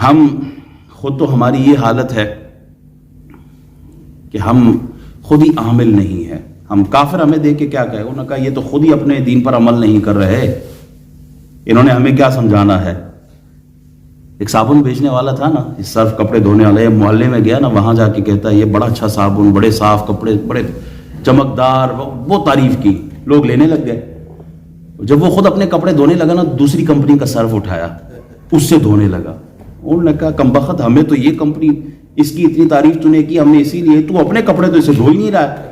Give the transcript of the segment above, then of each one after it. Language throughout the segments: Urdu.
ہم خود تو ہماری یہ حالت ہے کہ ہم خود ہی عامل نہیں ہیں. ہم کافر ہمیں دیکھ کے کیا کہے, انہوں نے کہا یہ تو خود ہی اپنے دین پر عمل نہیں کر رہے, انہوں نے ہمیں کیا سمجھانا ہے. ایک صابن بیچنے والا تھا نا, صرف کپڑے دھونے والا, یہ محلے میں گیا نا, وہاں جا کے کہتا ہے یہ بڑا اچھا صابن, بڑے صاف کپڑے, بڑے چمکدار, وہ تعریف کی, لوگ لینے لگ گئے. جب وہ خود اپنے کپڑے دھونے لگا نا, دوسری کمپنی کا صرف اٹھایا, اس سے دھونے لگا. انہوں نے کہا کمبخت, ہمیں تو یہ کمپنی, اس کی اتنی تعریف تو نے کی, ہم نے اسی لیے, تو اپنے کپڑے تو اسے دھو ہی نہیں رہا ہے.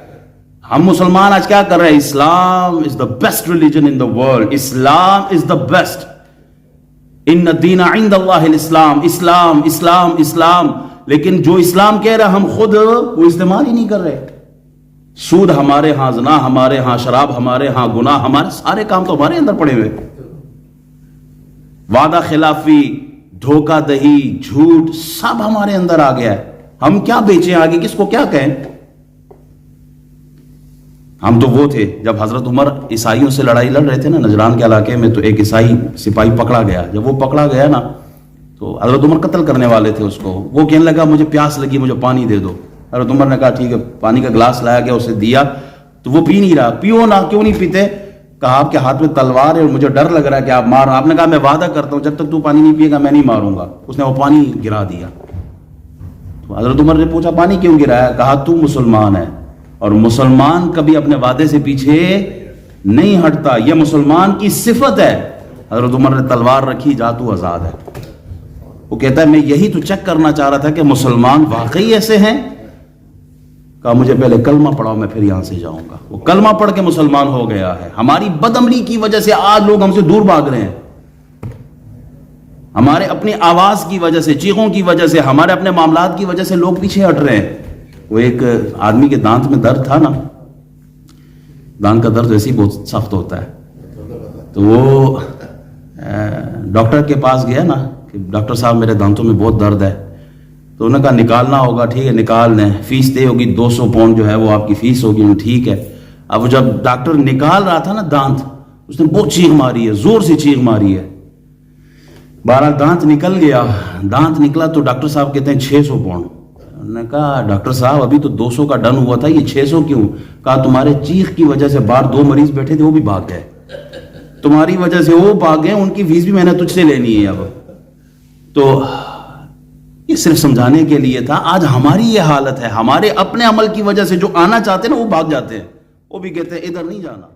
ہم مسلمان آج کیا کر رہے ہیں, Islam is the best religion in the world, Islam is the best, ان الدین عند اللہ الاسلام, اسلام اسلام اسلام. لیکن جو اسلام کہہ رہا ہم خود وہ استعمال ہی نہیں کر رہے. سود ہمارے ہاں, زنا ہمارے ہاں, شراب ہمارے ہاں, گناہ ہمارے, سارے کام تو ہمارے اندر پڑے ہوئے. وعدہ خلافی, دھوکہ دہی, جھوٹ, سب ہمارے اندر آ گیا ہے. ہم کیا بیچیں آگے, کس کو کیا کہیں. ہم تو وہ تھے جب حضرت عمر عیسائیوں سے لڑائی لڑ رہے تھے نا نجران کے علاقے میں, تو ایک عیسائی سپاہی پکڑا گیا. جب وہ پکڑا گیا نا, تو حضرت عمر قتل کرنے والے تھے اس کو. وہ کہنے لگا مجھے پیاس لگی, مجھے پانی دے دو. حضرت عمر نے کہا ٹھیک ہے, پانی کا گلاس لایا گیا, اسے دیا, تو وہ پی نہیں رہا. پیو نا, کیوں نہیں پیتے. کہا آپ کے ہاتھ میں تلوار ہے اور مجھے ڈر لگ رہا ہے کہ آپ مار. آپ نے کہا میں وعدہ کرتا ہوں جب تک تو پانی نہیں پیے گا میں نہیں ماروں گا. اس نے وہ پانی گرا دیا. تو حضرت عمر نے پوچھا پانی کیوں گرایا. کہا تو مسلمان ہے, اور مسلمان کبھی اپنے وعدے سے پیچھے نہیں ہٹتا, یہ مسلمان کی صفت ہے. حضرت عمر نے تلوار رکھی, جا تو آزاد ہے. وہ کہتا ہے میں یہی تو چیک کرنا چاہ رہا تھا کہ مسلمان واقعی ایسے ہیں. کہا مجھے پہلے کلمہ پڑھاؤ, میں پھر یہاں سے جاؤں گا. وہ کلمہ پڑھ کے مسلمان ہو گیا ہے. ہماری بدعملی کی وجہ سے آج لوگ ہم سے دور بھاگ رہے ہیں. ہمارے اپنی آواز کی وجہ سے, چیخوں کی وجہ سے, ہمارے اپنے معاملات کی وجہ سے لوگ پیچھے ہٹ رہے ہیں. وہ ایک آدمی کے دانت میں درد تھا نا, دانت کا درد ویسے ہی بہت سخت ہوتا ہے, تو وہ ڈاکٹر کے پاس گیا نا کہ ڈاکٹر صاحب میرے دانتوں میں بہت درد ہے. تو انہوں نے کہا نکالنا ہوگا, ٹھیک ہے نکال لیں, فیس دے ہوگی 200 پاؤنڈ جو ہے وہ آپ کی فیس ہوگی. ٹھیک ہے. اب جب ڈاکٹر نکال رہا تھا نا دانت, اس نے بہت چیخ ماری ہے, زور سے چیخ ماری ہے. بہرحال دانت نکل گیا. دانت نکلا تو ڈاکٹر صاحب کہتے ہیں 600 پاؤنڈ. انہوں نے کہا ڈاکٹر صاحب ابھی تو 200 کا ڈن ہوا تھا, یہ 600 کیوں. کہا تمہارے چیخ کی وجہ سے باہر 2 مریض بیٹھے تھے, وہ بھی بھاگ گئے. تمہاری وجہ سے وہ بھاگ گئے, ان کی فیس بھی میں نے تجھ سے لینی ہے. اب تو یہ صرف سمجھانے کے لیے تھا. آج ہماری یہ حالت ہے, ہمارے اپنے عمل کی وجہ سے جو آنا چاہتے ہیں نا وہ بھاگ جاتے ہیں, وہ بھی کہتے ہیں ادھر نہیں جانا.